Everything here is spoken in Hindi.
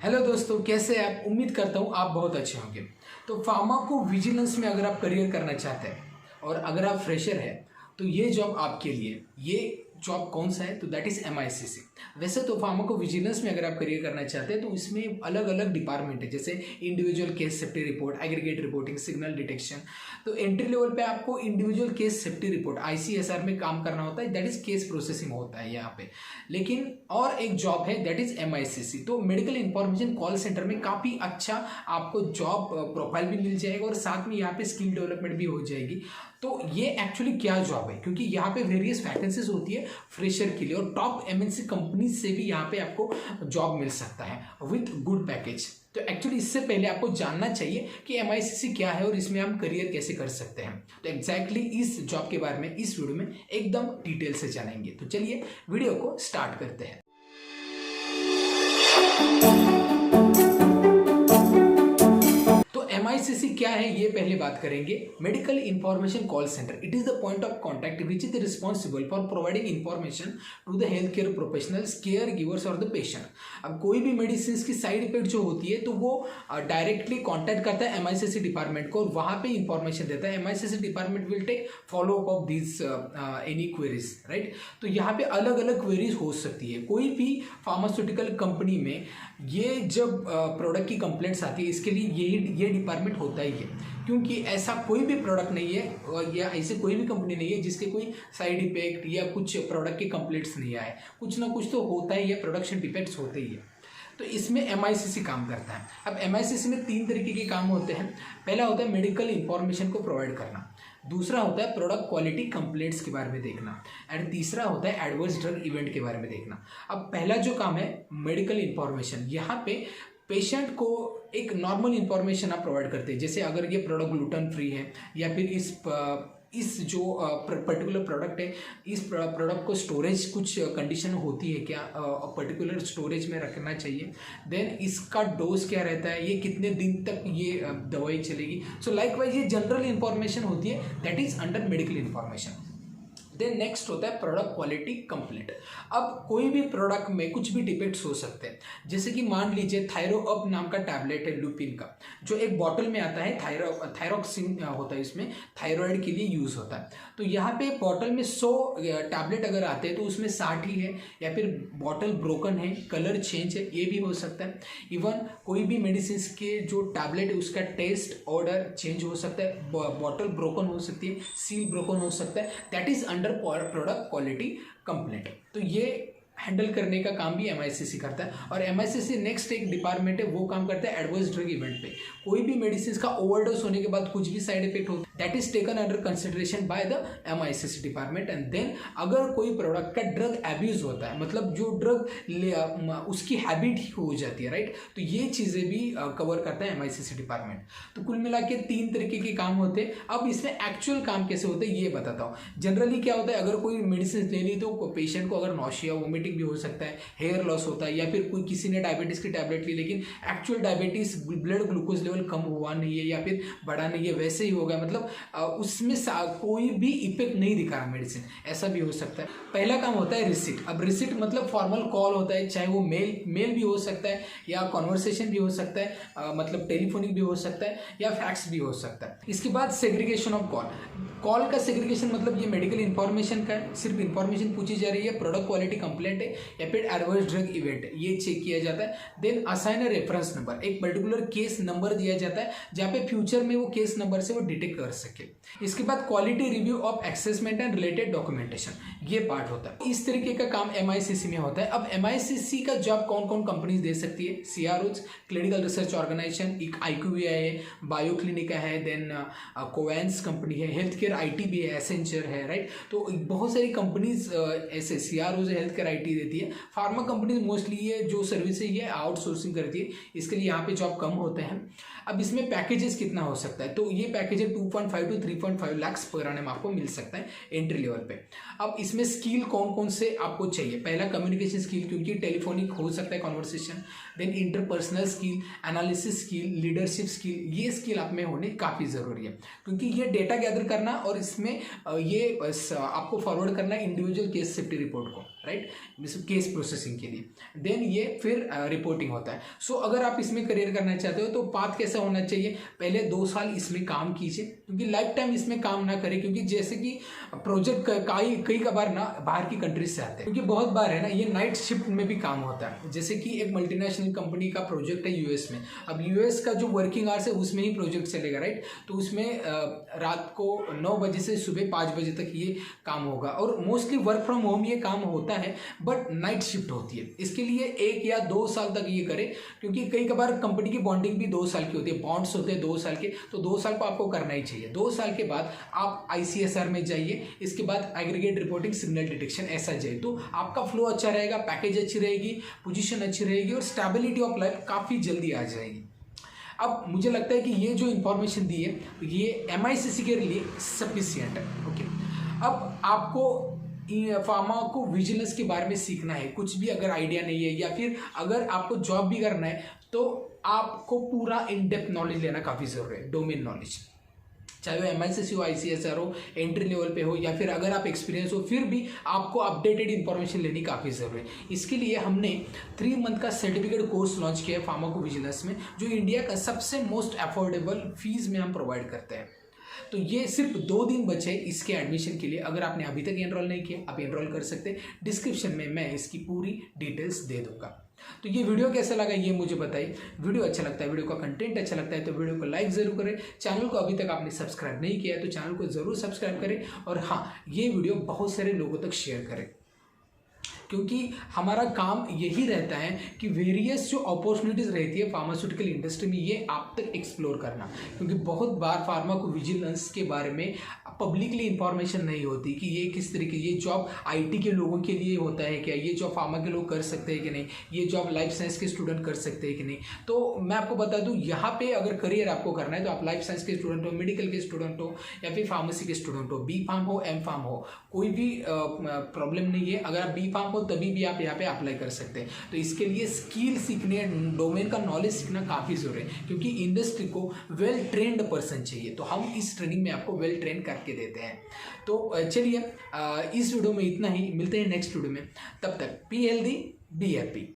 हेलो दोस्तों, कैसे हैं आप? उम्मीद करता हूँ आप बहुत अच्छे होंगे। तो फार्माको विजिलेंस में अगर आप करियर करना चाहते हैं और अगर आप फ्रेशर हैं तो ये जॉब आपके लिए। ये जॉब कौन सा है? तो दैट इज़ MICC। वैसे तो फार्माको विजिलेंस में अगर आप करियर करना चाहते हैं तो इसमें अलग अलग डिपार्टमेंट है, जैसे individual case safety report, aggregate reporting, signal detection. तो एंट्री लेवल पे आपको individual case safety report ICSR में काम करना होता है, दैट इज केस प्रोसेसिंग होता है यहाँ पे। लेकिन और एक जॉब है दैट इज MICC। तो मेडिकल इंफॉर्मेशन कॉल सेंटर में काफ़ी अच्छा आपको जॉब प्रोफाइल भी मिल जाएगा और साथ में यहाँ पे स्किल डेवलपमेंट भी हो जाएगी। तो ये एक्चुअली क्या जॉब है, क्योंकि यहाँ पे वेरियस वैकेंसीज होती है फ्रेशर के लिए और टॉप MNC कंपनी से भी यहाँ पे आपको जॉब मिल सकता है विथ गुड पैकेज। तो एक्चुअली इससे पहले आपको जानना चाहिए कि MICC क्या है और इसमें हम करियर कैसे कर सकते हैं। तो एग्जैक्टली इस जॉब के बारे में इस वीडियो में एकदम डिटेल से जानेंगे। तो चलिए वीडियो को स्टार्ट करते हैं। MICC क्या है ये पहले बात करेंगे। Medical information call centre, it is the point of contact which is responsible for providing information to the health care professionals, caregivers और द पेशेंट। अब कोई भी मेडिसिन की साइड इफेक्ट जो होती है तो वो डायरेक्टली कॉन्टैक्ट करता है MICC डिपार्टमेंट को और वहाँ पे इंफॉर्मेशन देता है। MICC department will take follow up of this any queries, right. तो यहाँ पे अलग अलग क्वेरीज हो सकती है। कोई भी फार्मास्यूटिकल कंपनी में ये जब प्रोडक्ट की कंप्लेंट्स आती है, इसके लिए ये डिपार्टमेंट होता ही है, क्योंकि ऐसा कोई भी प्रोडक्ट नहीं है या ऐसे कोई भी कंपनी नहीं है जिसके कोई साइड इफेक्ट या कुछ प्रोडक्ट के कंप्लेंट्स नहीं आए। कुछ ना कुछ तो होता ही है, प्रोडक्शन डिफेक्ट्स होते ही है। तो इसमें MICC काम करता है। अब MICC में 3 तरीके के काम होते हैं। पहला होता है मेडिकल इंफॉर्मेशन को प्रोवाइड करना, दूसरा होता है प्रोडक्ट क्वालिटी कंप्लेंट्स के बारे में देखना, एंड तीसरा होता है एडवर्स ड्रग इवेंट के बारे में देखना। अब पहला जो काम है मेडिकल इंफॉर्मेशन, यहाँ पे पेशेंट को एक नॉर्मल इंफॉर्मेशन आप प्रोवाइड करते हैं, जैसे अगर ये प्रोडक्ट ग्लूटेन फ्री है या फिर इस जो पर्टिकुलर प्रोडक्ट है, इस प्रोडक्ट को स्टोरेज कुछ कंडीशन होती है क्या, पर्टिकुलर स्टोरेज में रखना चाहिए, देन इसका डोज क्या रहता है, ये कितने दिन तक ये दवाई चलेगी। सो लाइकवाइज ये जनरल इंफॉर्मेशन होती है, that is under medical information. Then next होता है प्रोडक्ट क्वालिटी कंप्लेंट। अब कोई भी प्रोडक्ट में कुछ भी डिफेक्ट्स हो सकते हैं, जैसे कि मान लीजिए थायरोअप नाम का टैबलेट है लुपिन का, जो एक बॉटल में आता है, थायरोक्सिन होता है, इसमें थायराइड के लिए यूज़ होता है। तो यहाँ पे बॉटल में 100 टैबलेट अगर आते हैं तो उसमें 60 ही है, या फिर बॉटल ब्रोकन है, कलर चेंज है, ये भी हो सकता है। इवन कोई भी मेडिसिन के जो टैबलेट है उसका टेस्ट ऑर्डर चेंज हो सकता है, बॉटल ब्रोकन हो सकती है, सील ब्रोकन हो सकता है, that is under product quality complaint. तो ये हैंडल करने का काम भी MICC करता है। और MICC नेक्स्ट एक डिपार्टमेंट है, वो काम करता है एडवर्स ड्रग इवेंट पे। कोई भी मेडिसिन का ओवरडोज होने के बाद कुछ भी साइड इफेक्ट होता है, that is taken under consideration by the MICC department. And then अगर कोई प्रोडक्ट का ड्रग एब्यूज होता है, मतलब जो ड्रग उसकी हैबिट ही हो जाती है, राइट, तो ये चीज़ें भी कवर करता है MICC डिपार्टमेंट। तो कुल मिला के 3 तरीके के काम होते हैं। अब इसमें एक्चुअल काम कैसे होते हैं ये बताता हूँ। जनरली क्या होता है, अगर कोई मेडिसिन ले ली तो पेशेंट को अगर नॉशिया, वोमिटिंग भी हो सकता है, हेयर लॉस होता है, या फिर कोई किसी ने डायबिटीज की टैबलेट ली लेकिन actual diabetes blood glucose level कम हुआ नहीं है या फिर बढ़ा नहीं है, वैसे ही हो गया, मतलब उसमें कोई भी इफेक्ट नहीं दिखा रहा मेडिसिन, ऐसा भी हो सकता है। पहला काम होता है रिसिट। अब रिसिट मतलब फॉर्मल कॉल होता है, चाहे वो मेल भी हो सकता है या कॉन्वर्सेशन भी हो सकता है, मतलब टेलीफोनिक भी हो सकता है या फैक्स भी हो सकता है। इसके बाद सेग्रीगेशन ऑफ कॉल का सेग्रीगेशन मतलब ये मेडिकल इंफॉर्मेशन का है, सिर्फ इंफॉर्मेशन पूछी जा रही है, प्रोडक्ट क्वालिटी कंप्लेंट है या फिर एडवर्स ड्रग इवेंट, ये चेक किया जाता है। Then assign a reference number, एक पर्टिकुलर केस नंबर दिया जाता है जहाँ पे फ्यूचर में वो केस नंबर से वो डिटेक्ट कर सके। इसके बाद quality review of assessment and related documentation, ये पार्ट होता है। इस तरीके का काम MICC में होता है। अब MICC का जॉब कौन कौन कंपनीज दे सकती है? CROs, क्लिनिकल रिसर्च ऑर्गेनाइजेशन, एक IQVIA है, बायो क्लिनिका है, देन कोवेंस कंपनी है, हेल्थ केयर IT भी है, एसेंचर है, राइट। तो बहुत सारी कंपनीज ऐसे CROs हेल्थ केयर IT देती है। फार्मा कंपनीज मोस्टली ये जो सर्विस है ये आउटसोर्सिंग करती है, इसके लिए यहाँ पे जॉब कम होते हैं। अब इसमें पैकेजेस कितना हो सकता है, तो ये पैकेज 2.5 to 3.5 लाख पर annum आपको मिल सकता है एंट्री लेवल पे। अब इसमें स्किल कौन कौन से आपको चाहिए? पहला कम्युनिकेशन स्किल, क्योंकि टेलीफोनिक हो सकता है conversation, then interpersonal skill, analysis skill, leadership skill, ये स्किल आप में होने काफ़ी ज़रूरी है, क्योंकि ये डेटा गैदर करना और इसमें ये आपको फॉरवर्ड करना है इंडिविजुअल केस सेफ्टी रिपोर्ट को, राइट, केस प्रोसेसिंग के लिए। देन ये फिर रिपोर्टिंग होता है। सो अगर आप इसमें करियर करना चाहते हो तो पाथ कैसा होना चाहिए, पहले 2 साल इसमें काम कीजिए, क्योंकि लाइफ टाइम इसमें काम ना करें, क्योंकि जैसे कि प्रोजेक्ट कई कबार ना बाहर की कंट्रीज से आते हैं, क्योंकि बहुत बार है ना ये नाइट शिफ्ट में भी काम होता है। जैसे कि एक मल्टीनेशनल कंपनी का प्रोजेक्ट है यूएस में, अब यूएस का जो वर्किंग आवर्स है उसमें ही प्रोजेक्ट चलेगा, राइट, तो उसमें रात को 9 बजे से सुबह 5 बजे तक ये काम होगा, और मोस्टली वर्क फ्रॉम होम ये काम होता है, बट नाइट शिफ्ट होती है। इसके लिए 1 या 2 साल तक ये करें, क्योंकि कई कबार कंपनी की बॉन्डिंग भी 2 साल की होती है, बॉन्ड्स होते हैं 2 साल के, तो 2 साल को आपको करना ही चाहिए। 2 साल के बाद आप ICSR में जाइए, इसके बाद एग्रीगेट रिपोर्टिंग, सिग्नल डिटेक्शन, ऐसा जाइए, तो आपका फ्लो अच्छा रहेगा, पैकेज अच्छी रहेगी, पोजीशन अच्छी रहेगी, और स्टेबिलिटी ऑफ लाइफ काफ़ी जल्दी आ जाएगी। अब मुझे लगता है कि ये जो इन्फॉर्मेशन दी है ये MICC के लिए सफिशियंट है। ओके, अब आपको फार्मा विजिलेंस के बारे में सीखना है, कुछ भी अगर आइडिया नहीं है, या फिर अगर आपको जॉब भी करना है, तो आपको पूरा इन डेप्थ नॉलेज लेना काफ़ी ज़रूरी है, डोमेन नॉलेज, चाहे वो MICC हो, ICSR हो, एंट्री लेवल पे हो, या फिर अगर आप एक्सपीरियंस हो, फिर भी आपको अपडेटेड इन्फॉर्मेशन लेनी काफ़ी ज़रूरी है। इसके लिए हमने 3 मंथ का सर्टिफिकेट कोर्स लॉन्च किया है फार्माकोविजिलेंस में, जो इंडिया का सबसे मोस्ट अफोर्डेबल फीस में हम प्रोवाइड करते हैं। तो ये सिर्फ 2 दिन बचे इसके एडमिशन के लिए। अगर आपने अभी तक एनरोल नहीं किया, आप एनरोल कर सकते हैं, डिस्क्रिप्शन में मैं इसकी पूरी डिटेल्स दे दूंगा। तो ये वीडियो कैसा लगा ये मुझे बताइए। वीडियो अच्छा लगता है, वीडियो का कंटेंट अच्छा लगता है तो वीडियो को लाइक ज़रूर करें। चैनल को अभी तक आपने सब्सक्राइब नहीं किया है तो चैनल को ज़रूर सब्सक्राइब करें, और हाँ, ये वीडियो बहुत सारे लोगों तक शेयर करें, क्योंकि हमारा काम यही रहता है कि वेरियस जो अपॉर्चुनिटीज़ रहती है फार्मास्यूटिकल इंडस्ट्री में, ये आप तक एक्सप्लोर करना, क्योंकि बहुत बार फार्माकोविजिलेंस के बारे में पब्लिकली इंफॉर्मेशन नहीं होती कि ये किस तरीके, ये जॉब IT के लोगों के लिए होता है क्या, ये जॉब फार्मा के लोग कर सकते हैं कि नहीं, ये जॉब लाइफ साइंस के स्टूडेंट कर सकते हैं कि नहीं। तो मैं आपको बता दूं, यहाँ पे अगर करियर आपको करना है तो आप लाइफ साइंस के स्टूडेंट हो, मेडिकल के स्टूडेंट हो, या फिर फार्मेसी के स्टूडेंट हो, B फार्म हो, M फार्म हो, कोई भी प्रॉब्लम नहीं है। अगर आप B फार्म हो तभी भी आप यहाँ पे अप्लाई कर सकते हैं। तो इसके लिए स्किल सीखने, डोमेन का नॉलेज सीखना काफ़ी ज़रूरी है, क्योंकि इंडस्ट्री को वेल ट्रेंड पर्सन चाहिए, तो हम इस ट्रेनिंग में आपको वेल ट्रेन करके देते हैं। तो चलिए इस वीडियो में इतना ही, मिलते हैं नेक्स्ट वीडियो में, तब तक बी हेल्दी, बी हैप्पी।